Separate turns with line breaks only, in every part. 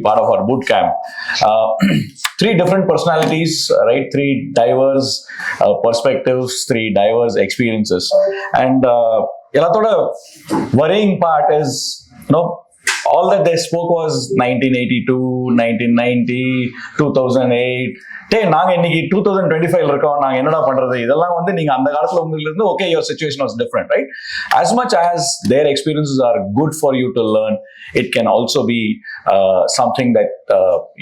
part of our boot camp. Three different personalities, right? Three diverse perspectives, three diverse experiences. And the worrying part is, all that they spoke was 1982, 1990, 2008. நாங்க இன்னைக்கு 2025 இருக்கோம், நாங்க என்னடா பண்றது? இதெல்லாம் நீங்க அந்த காலத்துல உங்களுக்கு இருந்து okay, your situation was different, right? As much as their experiences are good for you to learn, it can also be something that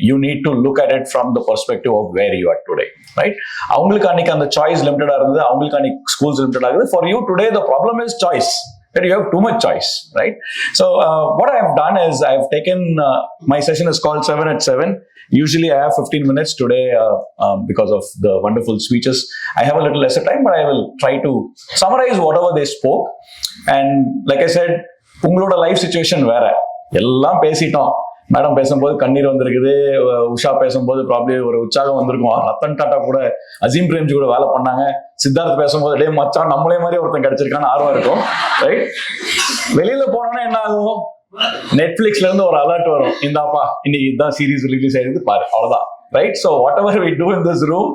you need to look at it from the perspective of where you are today, right? அவங்களுக்கு அன்னைக்கு அந்த choice limited ஆ இருந்தது, அவங்களுக்கு அன்னைக்கு schools limited ஆகுது. For you today the problem is choice. That you have too much choice, right? So what I have done is I have taken my session is called 7 at 7. Usually I have 15 minutes. Today because of the wonderful speeches I have a little lesser time, but I will try to summarize whatever they spoke. And like I said, உங்களோட life situation வேற, எல்லாம் பேசிட்டோம். Madam பேசும்போது கண்ணீர் வந்திருக்குது, உஷா பேசும்போது probably ஒரு உற்சாகம் வந்திருக்கும், ரத்தன் டாட்டா கூட அசீம் பிரேம்ஜி கூட வேலை பண்ணாங்க, சித்தார்த் பேசும்போது டே மச்சான் நம்மளே மாதிரி ஒருத்தன் கிடைச்சிருக்கான்னு ஆர்வம் இருக்கும், ரைட்? வெளியில போனோன்னா என்ன ஆகும்? நெட்ஃபிளிக்ஸ்ல இருந்து ஒரு அலர்ட் வரும், இந்தாப்பா இன்னைக்கு இதுதான் சீரீஸ் ரிலீஸ் ஆயிருக்கு பாரு, அவ்வளவுதான், right? So whatever we do in this room,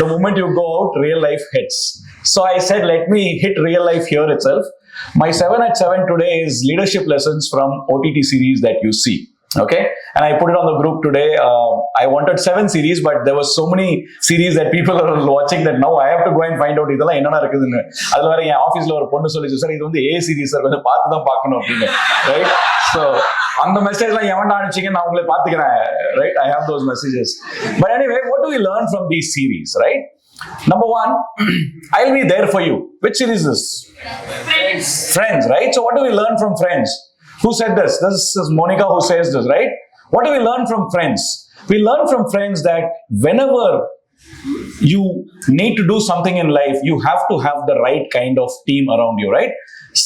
the moment you go out, real life hits. So I said, let me hit real life here itself. My 7 at 7 today is leadership lessons from OTT series that you see. Okay, and I put it on the group today. I wanted 7 series, but there were so many series that people are watching that now I have to go and find out இதெல்லாம் என்னடா இருக்குதுன்னு. அதுல வேற என் ஆபீஸ்ல ஒரு பொண்ணு சொல்லிச்சு, sir இது A series சார், கொஞ்சம் பார்த்து தான் பார்க்கணும் அப்படின்னு, ரைட்? ஸோ அந்த மெசேஜ்லாம் எவன்டா அனுப்பிச்சிங்க, நான் உங்களை பார்த்துக்கிறேன், right? I have those messages. But anyway, what do we learn from these series, right? Number 1, I'll be there for you. Which series is this? Friends, right? So what do we learn from Friends? Who said this? This is Monica who says this, right? What do we learn from Friends? We learn from Friends that whenever you need to do something in life, you have to have the right kind of team around you, right?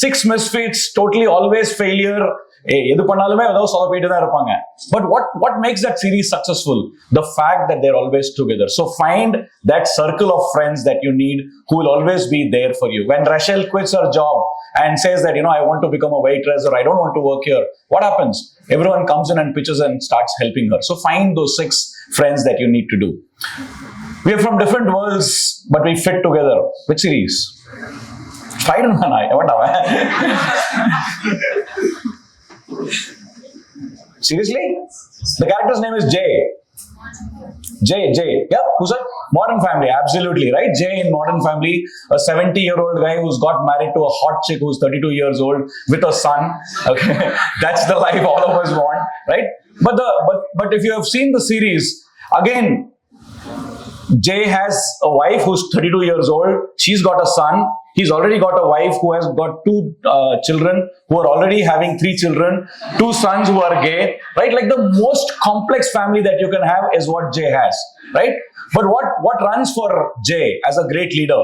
6 misfits, totally always failure. எது பண்ணாலுமே ஏதோ சொதப்பிட்டு தான் இருப்பாங்க. But what makes that series successful? The fact that they're always together. So find that circle of friends that you need who will always be there for you. When Rachel quits her job and says that, I want to become a waitress or I don't want to work here, what happens? Everyone comes in and pitches and starts helping her. So find those 6 friends that you need to do. We are from different worlds, but we fit together. Which series? Spider-Man. Seriously? The character's name is Jay. Yeah, who's that? Modern Family, absolutely, right? Jay in Modern Family, a 70-year-old guy who's got married to a hot chick who's 32 years old with a son. Okay, that's the life all of us want, right? But if you have seen the series, again, Jay has a wife who's 32 years old. She's got a son. He's already got a wife who has got 2 children who are already having 3 children, 2 sons who are gay, right? Like the most complex family that you can have is what Jay has, right? But what runs for Jay as a great leader?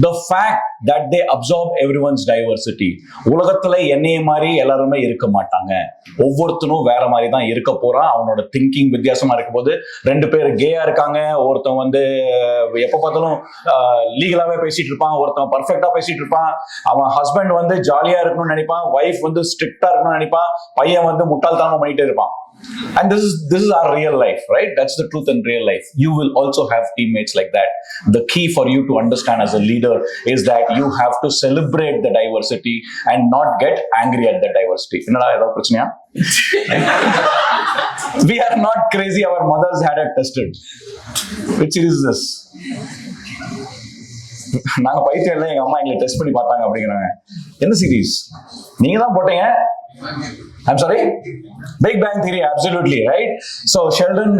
The fact that they absorb everyone's diversity. உலகத்துல என்னைய மாதிரி எல்லாருமே இருக்க மாட்டாங்க, ஒவ்வொருத்தனும் வேற மாதிரி தான் இருக்க போறான். அவனோட திங்கிங் வித்தியாசமா இருக்கும் போது 2 பேர் கேயா இருக்காங்க, ஒருத்தன் எப்ப பார்த்தாலும் லீகலாவே பேசிட்டு இருப்பான், ஒருத்தன் பர்ஃபெக்டா பேசிட்டு இருப்பான், அவன் ஹஸ்பண்ட் ஜாலியா இருக்கணும்னு நினைப்பான், ஒய்ஃப் ஸ்ட்ரிக்டா இருக்கணும்னு நினைப்பான், பையன் முட்டாள்தனமா பண்ணிட்டே இருப்பான். And this is our real life, right? That's the truth in real life. You will also have teammates like that. The key for you to understand as a leader is that you have to celebrate the diversity and not get angry at the diversity. Innada edha prachaniya? We are not crazy. Our mothers had it tested. Which series is this? நாங்க பைத்தியம் இல்லை, எங்க அம்மா எங்களை test பண்ணி பார்த்தாங்க அப்படிங்கிறாங்க. எந்த சீரீஸ் நீங்க தான் போட்டீங்க? I'm sorry? Big Bang Theory, absolutely, right? So Sheldon,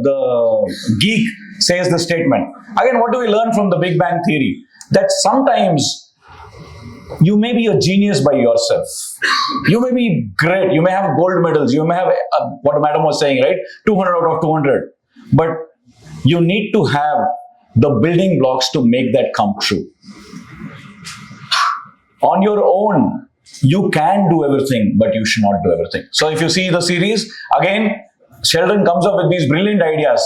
the geek, says the statement. Again, what do we learn from the Big Bang Theory? That sometimes you may be a genius by yourself. You may be great. You may have gold medals. You may have what Madam was saying, right? 200 out of 200. But you need to have the building blocks to make that come true. On your own, you can do everything, but you should not do everything. So if you see the series, again, Sheldon comes up with these brilliant ideas,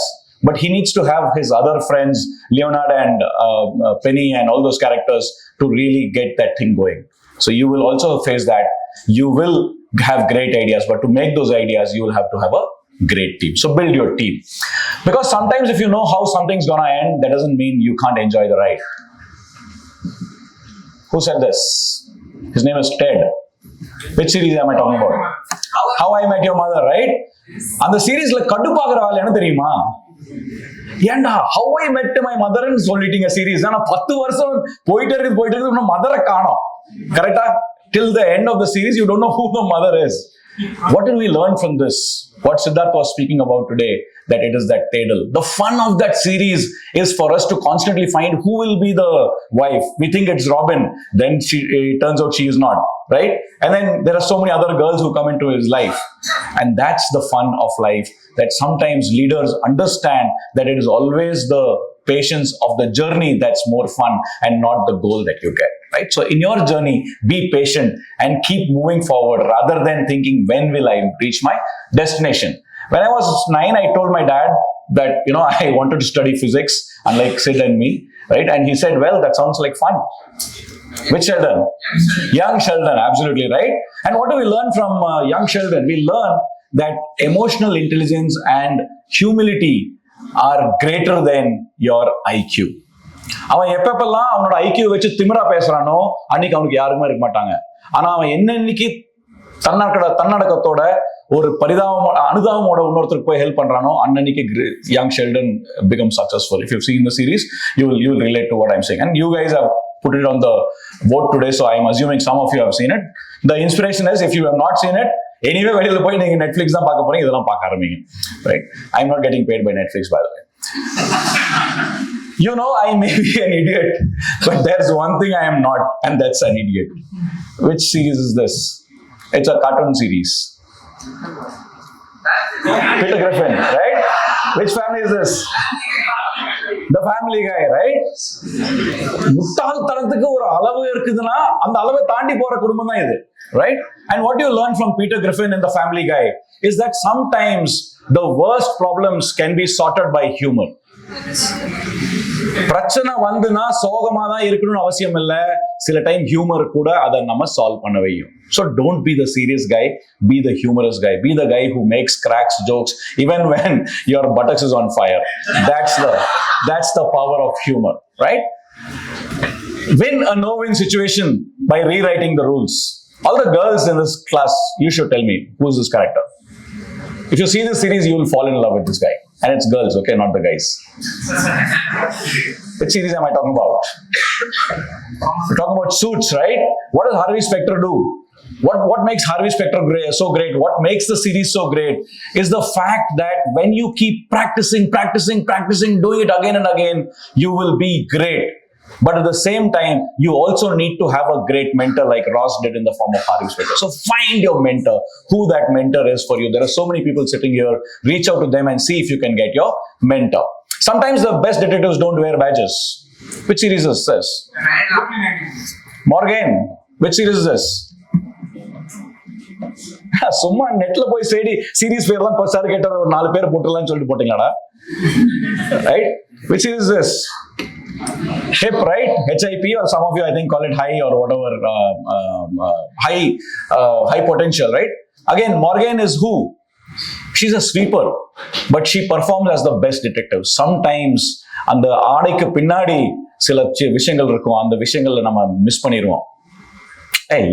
but he needs to have his other friends, Leonard and Penny and all those characters to really get that thing going. So you will also face that. You will have great ideas, but to make those ideas, you will have to have a great team. So build your team. Because sometimes if you know how something's gonna end, that doesn't mean you can't enjoy the ride. Who said this? His name is Ted. Which series am I talking about? How I Met Your Mother, right? அந்த சீரீஸ்ல கடுப்பாக்குற வேலை என்ன தெரியுமா? ஏண்டா How I Met My Motherன்னு சொல்லிட்டீங்க series. ஆனா 10 வருஷம் போயிட்டே இருக்கு மதரை காணோம். கரெக்டா? Till the end of the series, you don't know who the mother is. What did we learn from this? What Siddharth was speaking about today, that it is that Tedal. The fun of that series is for us to constantly find who will be the wife. We think it's Robin, then it turns out she is not, right? And then there are so many other girls who come into his life. And that's the fun of life, that sometimes leaders understand that it is always the patience of the journey that's more fun and not the goal that you get, right? So in your journey, be patient and keep moving forward rather than thinking, when will I reach my destination? When I was 9, I told my dad that, I wanted to study physics, unlike Sid and me, right? And he said, well, that sounds like fun. Which Sheldon? Young Sheldon, absolutely, right? And what do we learn from young Sheldon? We learn that emotional intelligence and humility are greater than your IQ. அவன் எப்பப்பெல்லாம் அவனோட IQ வச்சு திமிரா பேசுறானோ அன்னைக்கு அவனுக்கு யாருமே இருக்க மாட்டாங்க. ஆனா அவன் என்னன்னைக்கு தன்னடக்கத்தோட ஒரு அனுதாபமோட இன்னொருத்தருக்கு போய் ஹெல்ப் பண்றானோ அன்னைக்கு young Sheldon becomes successful. If you've seen the series, you will relate to what I'm saying. And you guys have put it on the vote today, so I'm assuming some of you have seen it. The inspiration is, if you have not seen it, anyway வெளியில போய் நீங்க Netflix தான் பார்க்க போறீங்க, இதெல்லாம் பார்க்க ஆரம்பிங்க, right? I'm not getting paid by Netflix, by the way. I may be an idiot, but there's one thing I am not, and that's an idiot. Which series is this? It's a cartoon series. Peter Griffin, right? Which family is this? The Family Guy, right? முட்டாள்தனத்துக்கு ஒரு அளவு இருக்குதுன்னா அந்த அளவை தாண்டி போற குடும்பம் தான் இது, right? And what you learn from Peter Griffin in The Family Guy is that sometimes the worst problems can be sorted by humor. பிரச்சனை வந்துனா சோகமா தான் இருக்கணும்னு அவசியம் இல்ல, சில டைம் ஹியூமர் கூட அதை நம்ம சால்வ் பண்ண வையும். So don't be the serious guy, be the humorous guy, be the guy who makes cracks jokes even when your buttocks is on fire. That's the power of humor, right? Win a no-win situation by rewriting the rules. All the girls in this class, you should tell me who's this character. If you see this series, you will fall in love with this guy. And it's girls, okay, not the guys. Which series am I talking about? We're talking about Suits, right? What does Harvey Specter do? What makes Harvey Specter so great? What makes the series so great is the fact that when you keep practicing, doing it again and again, you will be great. But at the same time, you also need to have a great mentor like Ross did in the form of Harvey Specter. So find your mentor, who that mentor is for you. There are so many people sitting here. Reach out to them and see if you can get your mentor. Sometimes the best detectives don't wear badges. Which series is this? Morgan. Which series is this? சும்மா நெட்ல போய் series பேர் தான் பர்சார் கேட்ட ஒரு 4 பேர் போட்டுலாம்னு சொல்லிட்டு போட்டீங்களாடா, right? Which series is this? HIP, right? HIP, or some of you I think call it high or whatever, high potential, right? Again, Morgan is who? She's a sweeper, but she performs as the best detective. Sometimes அந்த ஆடைக்கு பின்னாடி சில விஷயங்கள் இருக்கும், அந்த விஷயங்களை நம்ம miss பண்ணிடுவோம்.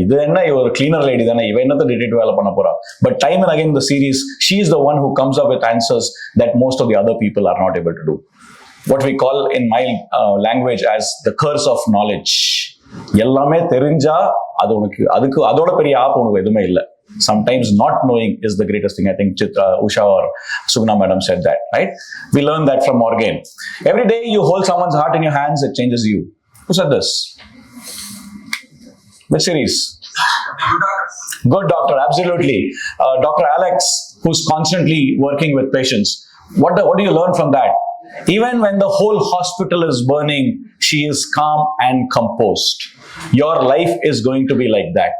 இது என்ன, ஒரு கிளீனர் லேடி தானே, இவ என்னத்த டிடெக்டிவ் வேலை பண்ண போறா? But time and again in the series, she is the one who comes up with answers that most of the other people are not able to do. What we call in my language as the curse of knowledge. எல்லாமே தெரிஞ்சா அதுக்கு அதோட பெரிய app உனக்கு எதுவுமே இல்லை. Sometimes not knowing is the greatest thing. I think Usha or Sugna madam said that, right? We learned that from Morgan. Every day you hold someone's heart in your hands, it changes you. Who said this? Which series? Good Doctor, absolutely. Dr. Alex, who's constantly working with patients. What do you learn from that? Even when the whole hospital is burning, she is calm and composed. Your life is going to be like that.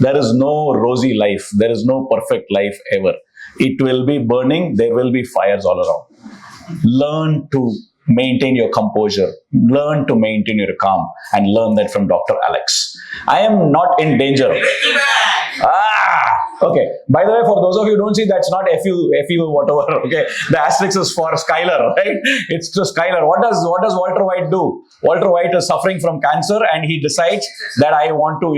There is no rosy life. There is no perfect life ever. It will be burning. There will be fires all around. Learn to maintain your composure. Learn to maintain your calm, and learn that from Dr. Alex. I am not in danger. Okay. By the way, for those of you who don't see, that's not FU whatever. Okay. The asterisk is for Skylar, right? It's to Skylar. What does Walter White do? Walter White is suffering from cancer, and he decides that I want to,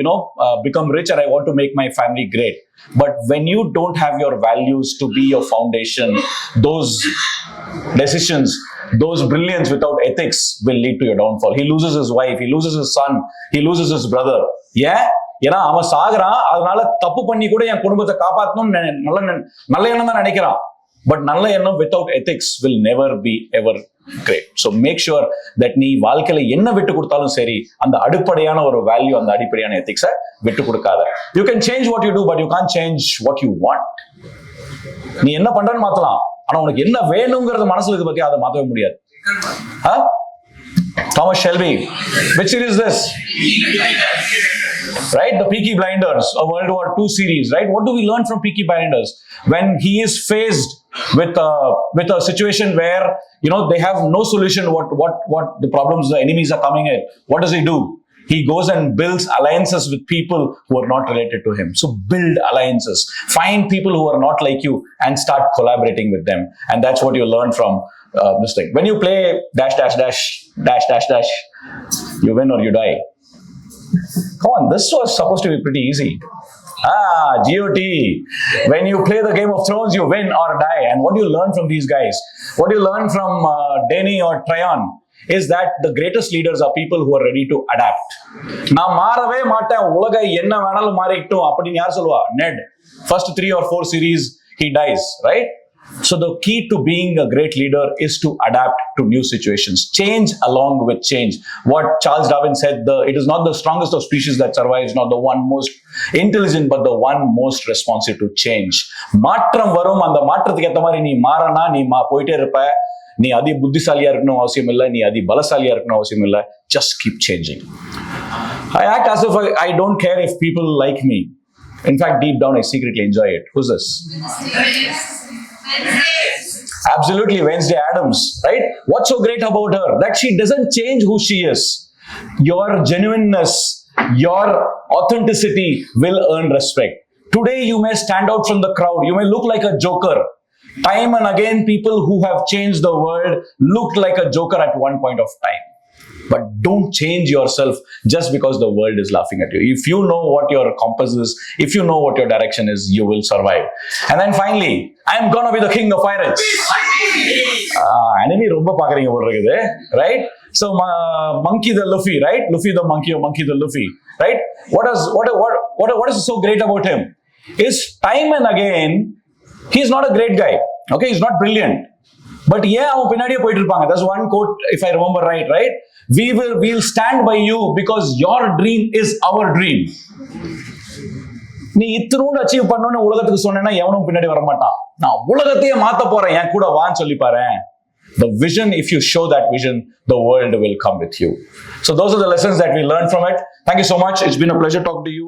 become rich, and I want to make my family great. But when you don't have your values to be your foundation, those decisions, those brilliance without ethics will lead to your downfall. He loses his wife, he loses his son, he loses his brother. Yeah? ஏன்னா அவன் சாகுறான், அதனால தப்பு பண்ணி கூட என் குடும்பத்தை காப்பாற்றணும்னு நல்ல எண்ணம் தான் நினைக்கிறான். பட் நல்ல எண்ணம் without ethics will never be ever great. So make sure that நீ வாழ்க்கையில என்ன விட்டு கொடுத்தாலும் சரி, அந்த அடிப்படையான ஒரு வேல்யூ, அந்த அடிப்படையான எத்திக்ஸை விட்டு கொடுக்காத. You can change what you do, but you can't change what you want. நீ என்ன பண்றன்னு மாத்தலாம், ஆனா உனக்கு என்ன வேணுங்கிறது மனசுல இருக்கு பத்தி அதை மாத்தவே முடியாது. Thomas Shelby, which series is this? Right, the Peaky Blinders, a World War II series, right? What do we learn from Peaky Blinders? When he is faced with a situation where, they have no solution, what the problems, the enemies are coming in, what does he do? He goes and builds alliances with people who are not related to him. So build alliances, find people who are not like you and start collaborating with them. And that's what you learn from this thing. When you play dash dash dash dash dash dash, you win or you die. Come on, this was supposed to be pretty easy. GOT. When you play the Game of Thrones, you win or die. And what do you learn from these guys? What do you learn from Dany or Tryon is that the greatest leaders are people who are ready to adapt. நான் மாறவே மாட்டேன், உலக என்ன வேணாலும் மாறிட்டும் அப்படின்னு யார் சொல்லுவா? Ned. First 3 or 4 series, he dies, right? So the key to being a great leader is to adapt to new situations. Change along with change. What Charles Darwin said, it is not the strongest of species that survives, not the one most intelligent, but the one most responsive to change. மாற்றம் வரும், அந்த மாற்றத்துக்கு ஏற்ற மாதிரி நீ மாறனா நீ போயிட்டே இருப்ப. நீ அதி புத்திசாலியா இருக்கணும் அவசியம் இல்லை, நீ அதி பலசாலியா இருக்கணும் அவசியம் இல்லை. Just keep changing. I act as if I don't care if people like me. In fact, deep down I secretly enjoy it. Who's this? Absolutely, Wednesday Addams, right? What's so great about her? That she doesn't change who she is. Your genuineness, your authenticity will earn respect. Today you may stand out from the crowd, you may look like a joker. Time and again, people who have changed the world looked like a joker at one point of time. But don't change yourself just because the world is laughing at you. If you know what your compass is, if you know what your direction is, you will survive. And then finally, I am gonna be the king of pirates. Enemy romba paakuringa pol irukudhu, right? So monkey the Luffy, right? Luffy the monkey or monkey the Luffy, right? What is so great about him? Is time and again, he's not a great guy. Okay, he's not brilliant. But yeah, அவன் பின்னாடியே போயிட்டு இருப்பாங்க. That's one quote, if I remember right? We'll stand by you because your dream is our dream. நீ இத்தனோடு achieve பண்ணணும்னு உலகத்துக்கு சொன்னேன்னா எவனும் பின்னாடி வர மாட்டான். நான் உலகத்தையே மாத்த போறேன், என் கூட வான்னு சொல்லி பாரு. The vision, if you show that vision, the world will come with you. So those are the lessons that we learned from it. Thank you so much. It's been a pleasure talking to you.